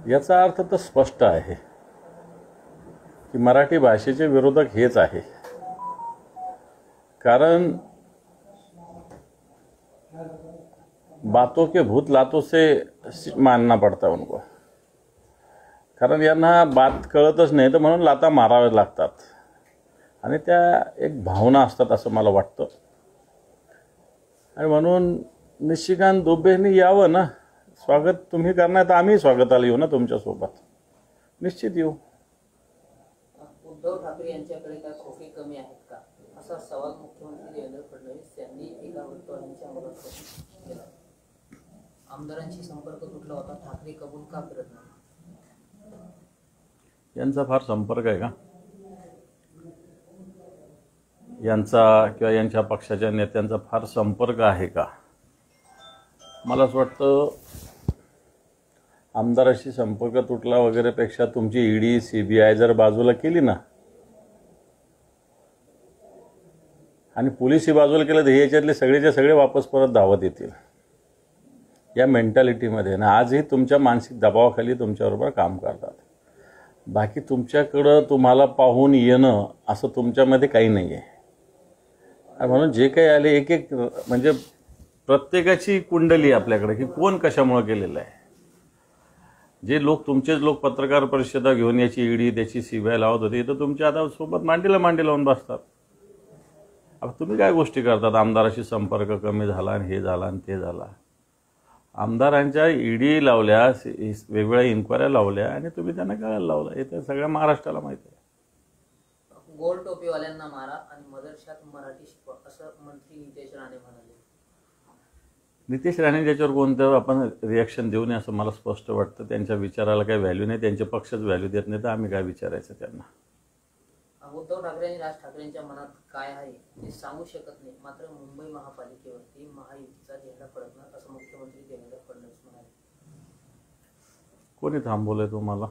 याचा अर्थ तर स्पष्ट आहे की मराठी भाषेचे विरोधक हेच आहे. कारण बातों के भूत लातों से मानना पड़ता है उनको. कारण यांना बात कळतच नाही तर म्हणून लाता माराव्या लागतात आणि त्या एक भावना असतात असं मला वाटतं. आणि म्हणून निशिकांत दुबेंनी यावं ना. स्वागत तुम्ही करणार तर आम्ही स्वागताला येऊ ना तुमच्यासोबत. निश्चित येऊ. उद्धव ठाकरे यांच्याकडे काय खोके कमी आहेत का असा सवाल मुख्यमंत्री देवेंद्र फडणवीस यांनी एका वृत्तवाहिनीच्या मुलाखतीत केला. आमदारांशी संपर्क तुटला होता, ठाकरे कबूल का करत नाही? यांचा फार संपर्क आहे का? यांचा किंवा यांच्या पक्षाच्या नेत्यांचा फार संपर्क आहे का? मला असं वाटतं आमदाराशी संपर्क तुटला वगैरे पेक्षा तुमची ईडी सीबीआय जर बाजूला केली ना आणि पोलीस ही बाजूला केलं तर याच्यातले सगळेच्या सगळे वापस परत धावत येतील या मेंटॅलिटीमध्ये ना. आजही तुमच्या मानसिक दबावाखाली तुमच्याबरोबर काम करतात. बाकी तुमच्याकडं तुम्हाला पाहून येणं असं तुमच्यामध्ये काही नाही आहे. म्हणून जे काही आले एक एक म्हणजे प्रत्येकाची कुंडली आपल्याकडे की कोण कशामुळे केलेलं आहे. जे लोक तुमचेच लोक पत्रकार परिषदा घेऊन याची ईडी त्याची सीबीआय लावत होते तर तुमच्या आता सोबत मांडीला मांडी लावून बसतात. आता तुम्ही काय गोष्टी करतात? आमदाराशी संपर्क कमी झाला आणि हे झाला आणि ते झाला. आमदारांच्या ईडी लावल्या, वेगवेगळ्या इन्क्वायऱ्या लावल्या आणि तुम्ही त्यांना कळायला लावलं. हे तर सगळ्या महाराष्ट्राला माहिती आहे. गोल टोपीवाल्यांना मारा आणि मदरशात मराठी शिकवा असं मंत्री नितेश राणे म्हणाले. नितेश राणे ज्याच्यावर कोणतं आपण रिॲक्शन देऊ नये असं मला स्पष्ट वाटतं. त्यांच्या विचाराला काही व्हॅल्यू नाही. त्यांचे पक्षच व्हॅल्यू देत नाही तर आम्ही काय विचारायचं त्यांना. उद्धव ठाकरे आणि राज ठाकरेंच्या मनात काय आहे ते सांगू शकत नाही, मात्र मुंबई महापालिकेवरती महायुतीचा झेंडा फडकणार असं मुख्यमंत्री देवेंद्र फडणवीस म्हणाले. कोणी थांबवलंय तुम्हाला?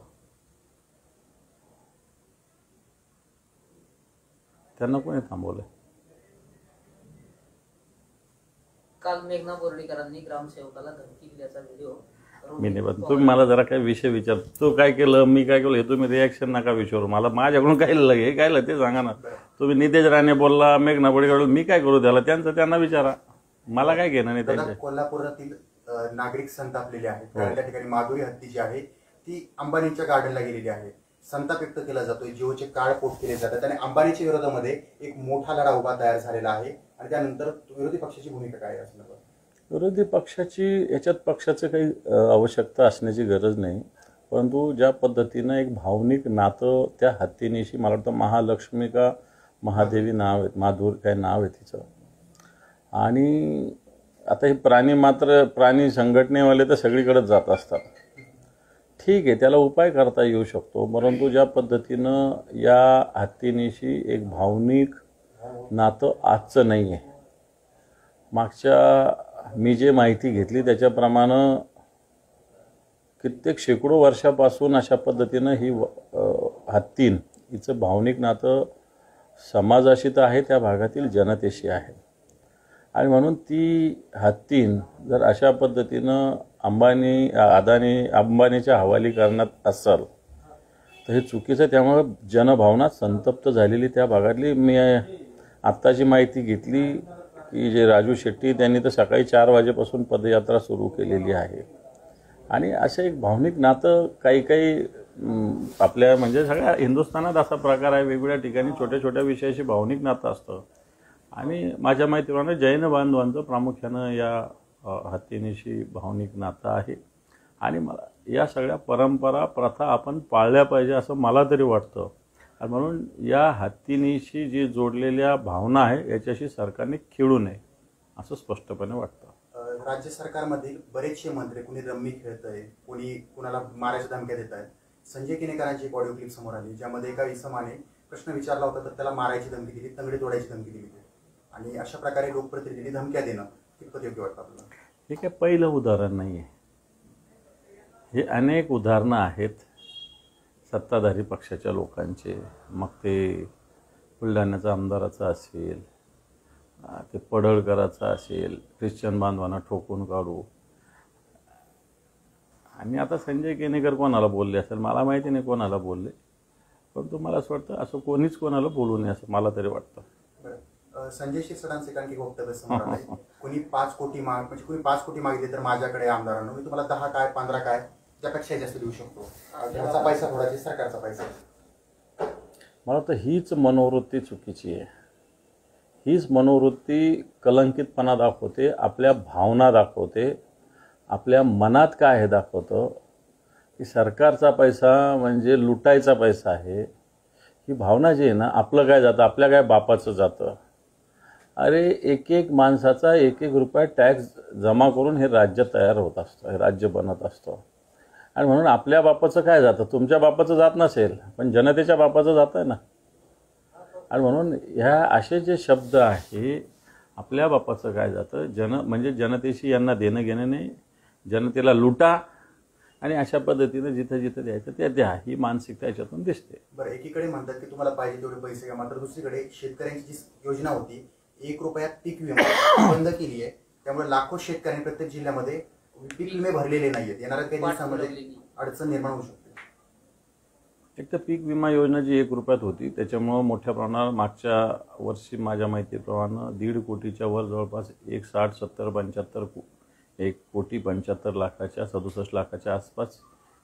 त्यांना कोणी थांबवलंय? काल मेघना बोर्डीकरांनी ग्रामसेवकाला धमकी दिल्याचा व्हिडिओ मी नाही बघ. तुम्ही मला जरा काही विषय विचार. तू काय केलं मी काय केलं हे तुम्ही रिॲक्शन नका विचारू मला. माझ्याकडून काय हे काय ते सांगा ना. तुम्ही नितेश राणे बोलला, मेघना बोर्डीकर, मी काय करू त्याला? त्यांचं त्यांना विचारा. मला काय घेणं नाही त्यांच्या. कोल्हापुरातील नागरिक संतापलेले आहेत. कारण त्या ठिकाणी माधुरी हत्ती जी आहे ती अंबानीच्या गार्डनला गेलेली आहे. संताप व्यक्त केला जातोय. जिओचे कार्ड पोट केले जातात आणि अंबानीच्या विरोधामध्ये एक मोठा लढा उभा तयार झालेला आहे. आणि त्यानंतर विरोधी पक्षाची भूमिका काय असणार? विरोधी पक्षाची याच्यात पक्षाचं काही आवश्यकता असण्याची गरज नाही. परंतु ज्या पद्धतीनं एक भावनिक नातं त्या हत्तीनीशी, मला वाटतं महालक्ष्मी का महादेवी नाव आहे, माधुर काय नाव आहे तिचं. आणि आता हे प्राणी संघटनेवाले तर सगळीकडेच जात असतात. ठीक आहे, त्याला उपाय करता येऊ शकतो. परंतु ज्या पद्धतीनं या हत्तीनीशी एक भावनिक नातं आजचं नाही आहे. मागच्या मी जे माहिती घेतली त्याच्याप्रमाणे कित्येक शेकडो वर्षापासून अशा पद्धतीनं ही हत्तीन हिचं भावनिक नातं समाजाशी तर आहे, त्या भागातील जनतेशी आहे. आणि म्हणून ती हत्तीन जर अशा पद्धतीनं अंबानीच्या हवाली करण्यात असेल तर हे चुकीचं आहे. त्यामुळे जनभावना संतप्त झालेली त्या भागातली. मी आत्ताची माहिती घेतली की जे राजू शेट्टी त्यांनी तर सकाळी 4 वाजेपासून पदयात्रा सुरू केलेली आहे. आणि असं एक भावनिक नातं काही आपल्या म्हणजे सगळ्या हिंदुस्थानात असा प्रकार आहे. वेगवेगळ्या ठिकाणी छोट्या छोट्या विषयाशी भावनिक नातं असतं. आणि माझ्या माहितीप्रमाणे जैन बांधवांचं प्रामुख्यानं या हत्तीनीशी भावनिक नातं आहे. आणि मला या सगळ्या परंपरा प्रथा आपण पाळल्या पाहिजे असं मला तरी वाटतं. आणि म्हणून या हत्तीनीशी जी जोडलेल्या भावना आहे याच्याशी सरकारने खेळू नये असं स्पष्टपणे वाटतं. राज्य सरकारमधील बरेचसे मंत्री कुणी रम्मी खेळत आहे, कुणी कुणाला मारायच्या धमक्या देत आहेत. संजय केनेकरांची एक ऑडिओ क्लिप समोर आली ज्यामध्ये एका इसमाने प्रश्न विचारला होता तर त्याला मारायची धमकी दिली, तंगडी तोडायची धमकी दिली. आणि अशा प्रकारे लोकप्रतिनिधी धमक्या देणं कितपत योग्य वाटतं आपल्याला? हे काय पहिलं उदाहरण नाही आहे. हे अनेक उदाहरणं आहेत सत्ताधारी पक्षाच्या लोकांचे. मग ते बुलढाण्याचा आमदाराचा असेल, ते पडळकराचा असेल, ख्रिश्चन बांधवांना ठोकून काढू. आणि आता संजय केनेकर कोणाला बोलले असेल मला माहिती नाही कोणाला बोलले, पण तुम्हाला असं वाटतं असं कोणीच कोणाला बोलू नये असं मला तरी वाटतं. संजय शिरसाटांचे कारण की वक्तव्य समोर आलंय, कोणी 5 कोटी म्हणजे कोणी 5 कोटी मागितले तर माझ्याकडे आमदारांना मी तुम्हाला 10 काय 15 काय त्यापेक्षा जास्त देऊ शकतो, घरचा पैसा थोडासा सरकारचा पैसा. मला वाटतं हीच मनोवृत्ती चुकीची आहे. हीच मनोवृत्ती कलंकितपणा दाखवते, आपल्या भावना दाखवते, आपल्या मनात काय हे दाखवतं की सरकारचा पैसा म्हणजे लुटायचा पैसा आहे. ही भावना जी आहे ना, आपलं काय जातं, आपल्या काय बापाचं जातं. अरे एक एक माणसाचा 1-1 रुपया टॅक्स जमा करून हे राज्य तयार होत असतं, हे राज्य बनत असतं. आणि म्हणून आपल्या बापाचं काय जातं, तुमच्या बापाचं जात नसेल पण जनतेच्या बापाचं जातं आहे ना. आणि म्हणून ह्या असे जे शब्द आहे, आपल्या बापाचं काय जातं, म्हणजे जनतेशी यांना देणं घेणं नाही, जनतेला लुटा आणि अशा पद्धतीने जिथं जिथं द्यायचं ते द्या, ही मानसिकता याच्यातून दिसते. बरं, एकीकडे म्हणतात की तुम्हाला पाहिजे तेवढे पैसे घ्या, मात्र दुसरीकडे शेतकऱ्यांची जी योजना होती 1 रुपयात पीक विमा बंद केली आहे, त्यामुळे लाखो शेतकऱ्यांनी प्रत्येक जिल्ह्यामध्ये पीक विमे भरलेले नाहीयेत. येणाऱ्या काही दिवसांमध्ये अडचण निर्माण होऊ शकते. एक तर पीक विमा योजना जी 1 रुपयात होती त्याच्यामुळं मोठ्या प्रमाणावर मागच्या वर्षी माझ्या माहितीप्रमाणे 1.5 कोटीच्या वर जवळपास 1,60-70-75 67 लाखाच्या आसपास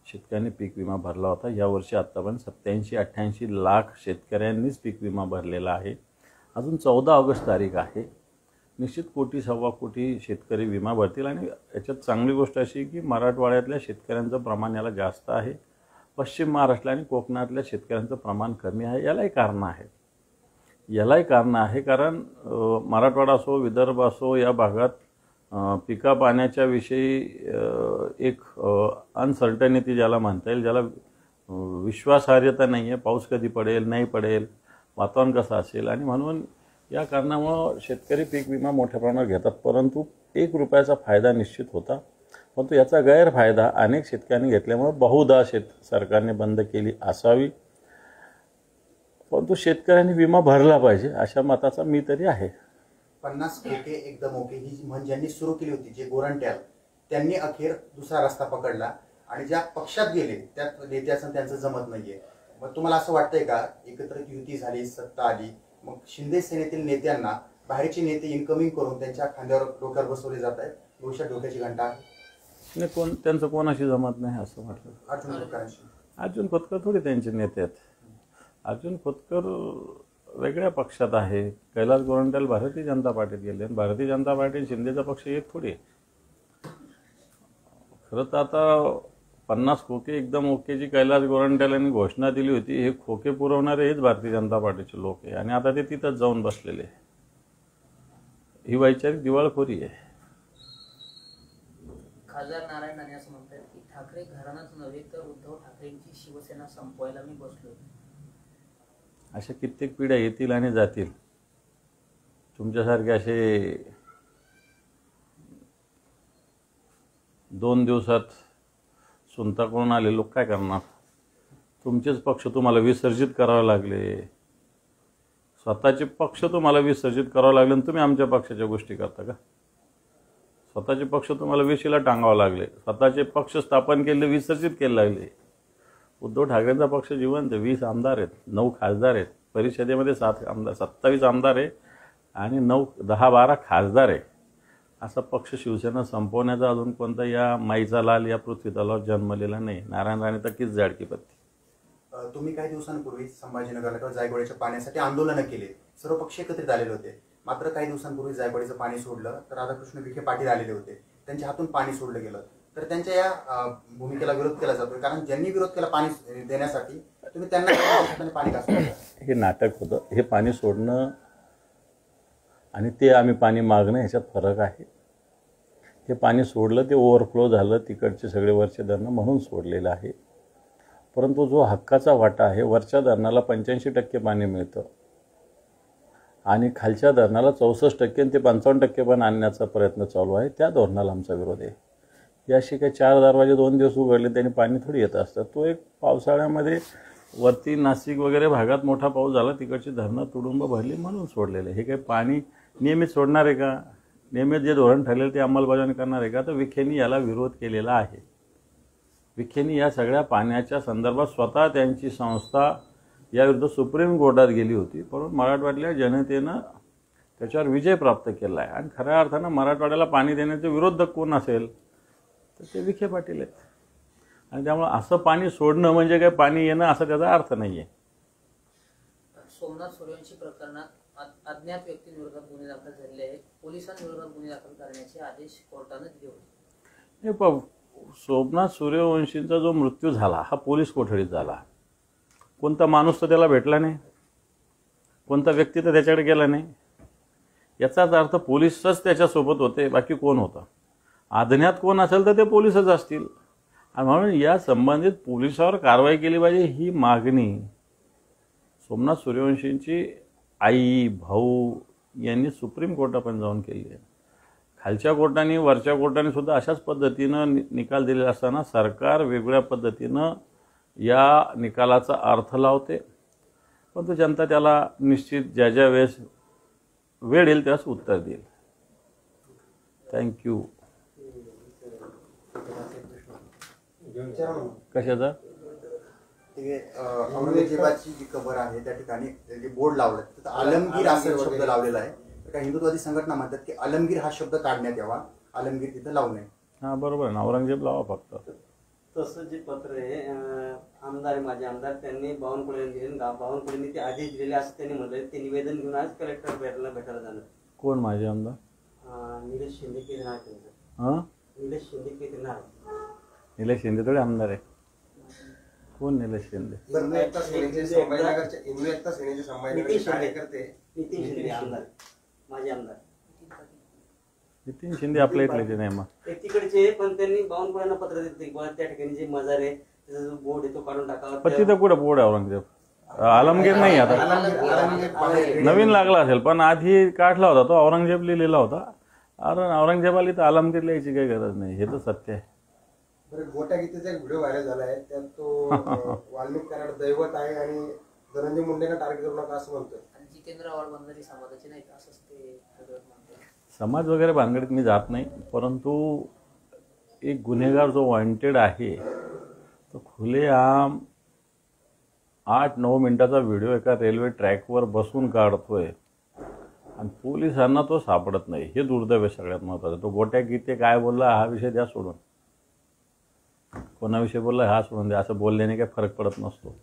शेतकऱ्यांनी पीक विमा भरला होता. यावर्षी आत्तापर्यंत 87-88 लाख शेतकऱ्यांनीच पीक विमा भरलेला आहे. अजून 14 ऑगस्ट तारीख आहे. निश्चित 1-1.25 कोटी शेतकरी विमा भरतील. आणि याच्यात चांगली गोष्ट अशी की मराठवाड्यातल्या शेतकऱ्यांचं प्रमाण याला जास्त आहे, पश्चिम महाराष्ट्र आणि कोकणातल्या शेतकऱ्यांचं प्रमाण कमी आहे. यालाही कारण आहे कारण मराठवाडा असो विदर्भ असो या भागात पिका पाण्याच्या विषयी एक अनसर्टनिटी ज्याला म्हणता येईल, ज्याला विश्वासार्हता नाही आहे. पाऊस कधी पडेल नाही पडेल, वातावरण कसं असेल, आणि म्हणून या कारणामुळं शेतकरी पीक विमा मोठ्या प्रमाणावर घेतात. परंतु 1 रुपयाचा फायदा निश्चित होता, परंतु याचा गैरफायदा अनेक शेतकऱ्यांनी घेतल्यामुळे बहुधा सरकारने बंद केली असावी. परंतु शेतकऱ्यांनी विमा भरला पाहिजे अशा मताचा मी तरी आहे. 50 खोके एकदम ओके ही म्हण ज्यांनी सुरू केली होती, जे गोरंट्याल, त्यांनी अखेर दुसरा रस्ता पकडला आणि ज्या पक्षात गेले त्यात नेत्याचं त्यांचं जमत नाहीये. मग तुम्हाला असं वाटतंय का एकत्रित युती झाली, सत्ता आली, मग शिंदे सेनेतील नेत्यांना बाहेरचे नेते इनकमिंग करून त्यांच्या खांद्यावर डोक्यावर बसवले जात आहेत, डोक्याची घंटा आहे? नाही, त्यांचं कोणाशी जमत नाही असं म्हटलं. अर्जुन खोतकर थोडी त्यांचे नेते आहेत. अर्जुन खोतकर वेगळ्या पक्षात आहे. कैलास गोरंट्याल भारतीय जनता पार्टीत गेले आणि भारतीय जनता पार्टी शिंदेचा पक्ष एक थोडी आहे. खरं तर आता 50 खोके एकदम ओकेची कैलास गोरंट्याल यांनी घोषणा दिली होती, हे खोके पुरवणारे हेच भारतीय जनता पार्टीचे लोक आहे आणि आता ते तिथंच जाऊन बसलेले. ही वैचारिक दिवाळखोरी आहे. खासदार नारायण राणे असं म्हणतात की ठाकरे घराणंच नव्हे तर उद्धव ठाकरेंची शिवसेना संपवायला मी बसलोय. अशा कित्येक पिढ्या येतील आणि जातील. तुमच्यासारखे असे 2 दिवसात सुनता करून आले लोक काय करणार? तुमचेच पक्ष तुम्हाला विसर्जित करावे लागले, स्वतःचे पक्ष तुम्हाला विसर्जित करावे लागले आणि तुम्ही आमच्या पक्षाच्या गोष्टी करता का? स्वतःचे पक्ष तुम्हाला विशीला टांगावं लागले, स्वतःचे पक्ष स्थापन केले, विसर्जित केले लागले. उद्धव ठाकरेंचा पक्ष जिवंत, 20 आमदार आहेत, 9 खासदार आहेत, परिषदेमध्ये 7 आमदार, 27 आमदार आहे आणि 10-12 खासदार आहे. असा पक्ष शिवसेना संपवण्याचा अजून कोणता या माईचा लाल या पृथ्वी तलावर जन्मलेला नाही. नारायण राणे तर किस जाडकी पत्ती. तुम्ही काही दिवसांपूर्वी संभाजीनगरला किंवा जायकवाडीच्या पाण्यासाठी आंदोलनं केले, सर्व पक्ष एकत्रित आलेले होते. मात्र काही दिवसांपूर्वी जायकवाडीचं पाणी सोडलं तर राधाकृष्ण विखे पाटील आलेले होते, त्यांच्या हातून पाणी सोडलं गेलं. तर त्यांच्या या भूमिकेला विरोध केला जातोय, कारण ज्यांनी विरोध केला पाणी देण्यासाठी तुम्ही त्यांना पाणी का सोडलं? हे नाटक होतं. हे पाणी सोडणं आणि ते आम्ही पाणी मागणं ह्याच्यात फरक आहे. हे पाणी सोडलं, ते ओव्हरफ्लो झालं, तिकडचे सगळे वरचे धरणं म्हणून सोडलेलं आहे. परंतु जो हक्काचा वाटा आहे, वरच्या धरणाला 85% पाणी मिळतं आणि खालच्या धरणाला 64% आणि ते 55% पण आणण्याचा प्रयत्न चालू आहे. त्या धोरणाला आमचा विरोध आहे. याशी काही 4 दरवाजे 2 दिवस उघडले त्यांनी पाणी थोडी येत असतं. तो एक पावसाळ्यामध्ये वरती नाशिक वगैरे भागात मोठा पाऊस झाला, तिकडची धरणं तुडुंब भरली म्हणून सोडलेलं. हे काही पाणी नियमित सोडणार आहे का? नियमित जे धोरण ठरलेलं ते अंमलबजावणी करणार आहे का? तर विखेंनी याला विरोध केलेला आहे. विखेंनी या सगळ्या पाण्याच्या संदर्भात स्वतः त्यांची संस्था याविरुद्ध सुप्रीम कोर्टात गेली होती, परंतु मराठवाड्यातल्या जनतेनं त्याच्यावर विजय प्राप्त केला आहे. आणि खऱ्या अर्थानं मराठवाड्याला पाणी देण्याचे विरोधक कोण असेल तर ते विखे पाटील आहेत. आणि त्यामुळे असं पाणी सोडणं म्हणजे काय पाणी येणं असा त्याचा अर्थ नाही आहे. सोमनाथ सूर्यवंशी प्रकरणात अज्ञात व्यक्तींविरोधात गुन्हे दाखल झालेले आहेत. पोलिसांविरोधात गुन्हे दाखल करण्याचे आदेश कोर्टानं दिले होते. सोमनाथ सूर्यवंशींचा जो मृत्यू झाला हा पोलीस कोठडीत झाला. कोणता माणूस तर त्याला भेटला नाही, कोणता व्यक्ती तर त्याच्याकडे गेला नाही. याचाच अर्थ पोलीसच त्याच्यासोबत होते, बाकी कोण होतं. अज्ञात कोण असेल तर ते पोलीसच असतील. आणि म्हणून या संबंधित पोलिसावर कारवाई केली पाहिजे ही मागणी सोमनाथ सूर्यवंशींची आई भाऊ यांनी सुप्रीम कोर्टापर्यंत जाऊन केली आहे. खालच्या कोर्टाने वरच्या कोर्टाने सुद्धा अशाच पद्धतीनं निकाल दिलेला असताना सरकार वेगळ्या पद्धतीनं या निकालाचा अर्थ लावते, परंतु जनता त्याला निश्चित ज्या ज्या वेळेस वेळ येईल त्यास उत्तर देईल. थँक्यू. कशाचा? औरंगजेबाची जी कबर आहे त्या ठिकाणी जे बोर्ड लावलं तिथं आलमगीर असा शब्द लावलेला आहे. तर काही हिंदुत्ववादी संघटना म्हणतात की आलमगीर हा शब्द काढण्यात यावा, आलमगीर तिथं लावू नये. हां बरोबर आहे ना, औरंगजेब लावा फक्त. तसं जे पत्र आहे आमदार आहे, माझे आमदार त्यांनी बावनकुळे दिले, बावनकुळेंनी ते आदेश दिलेले असं त्यांनी म्हटलं. ते निवेदन घेऊन आज कलेक्टर भेटायला जाणार. कोण माझे आमदार? निलेश शिंदे के नाव त्यांचं. हां निलेश शिंदे के नाव. निलेश शिंदे थोडे आमदार आहे. कोण निलेश शिंदे? नितीन शिंदे आमदार, माझे आमदार. नितीन शिंदे आपल्या इथले नाही मग ते तिकडचे, पण त्यांनी बावनकुळ्यांना पत्र दिले त्या ठिकाणी जे मजार आहे त्याचा जो बोर्ड आहे तो काढून टाकावा. पण तिथं कुठं बोर्ड आहे औरंगजेब? आलमगीर नाही आता, नवीन लागला असेल, पण आधी काढला होता तो औरंगजेब लिहिलेला होता. औरंगजेबाला तर आलमगीर लिहायची काही गरज नाही, हे तर सत्य आहे. गोट्या गीतेचा एक व्हिडिओ व्हायरल झाला आहे, त्यात तो वाल्मिक कराड दैवत आहे आणि धनंजय मुंडेंना टार्गेट करू नका असं म्हणतोय. जितेंद्र आव्हाड बंधारी समाजाचे नाही असंच ते म्हणतात. समाज वगैरे भानगडीत मी जात नाही, परंतु एक गुन्हेगार जो वॉन्टेड आहे तो खुलेआम 8-9 मिनिटाचा व्हिडिओ एका रेल्वे ट्रॅकवर बसून काढतोय आणि पोलिसांना तो सापडत नाही. हे दुर्दैव आहे सगळ्यात महत्त्वाचं. तो गोट्या गीते काय बोलला हा विषय द्या सोडून, कोणाविषयी बोलला हा सोडून द्या. असं बोलल्याने काही फरक पडत नसतो.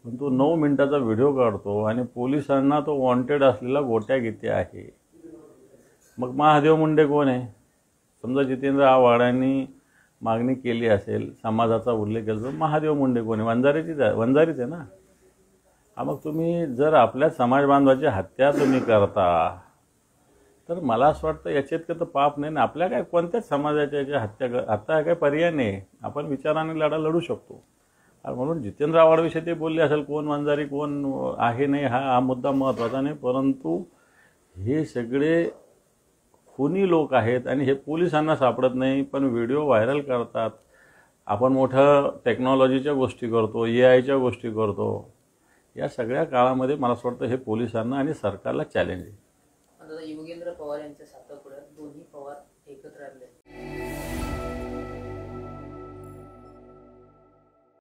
पण तो 9 मिनिटाचा व्हिडिओ काढतो आणि पोलिसांना तो वॉन्टेड असलेला गोट्या गीते आहे. मग महादेव मुंडे कोण आहे? समजा जितेंद्र आव्हाडांनी मागणी केली असेल, समाजाचा उल्लेख केला तर महादेव मुंडे कोण आहे? वंजारीच आहे ना. मग तुम्ही जर आपल्या समाज बांधवाची हत्या तुम्ही करता तर मला असं वाटतं याच्यात तर पाप नाही ना. आपल्या काय कोणत्याच समाजाच्या याच्या हत्या काय पर्याय नाही. आपण विचाराने लढा लढू शकतो. आणि म्हणून जितेंद्र आव्हाडविषयी ते बोलले असेल, कोण वंजारी कोण आहे नाही हा मुद्दा महत्त्वाचा नाही, परंतु हे सगळे खुनी लोक आहेत आणि हे पोलिसांना सापडत नाही, पण व्हिडिओ व्हायरल करतात. आपण मोठ्या टेक्नॉलॉजीच्या गोष्टी करतो, AI च्या गोष्टी करतो. या सगळ्या काळामध्ये मला असं वाटतं हे पोलिसांना आणि सरकारला चॅलेंज आहे. योगेंद्र पवार यांच्या सातापुड्यात दोन्ही पवार एकत्र आले.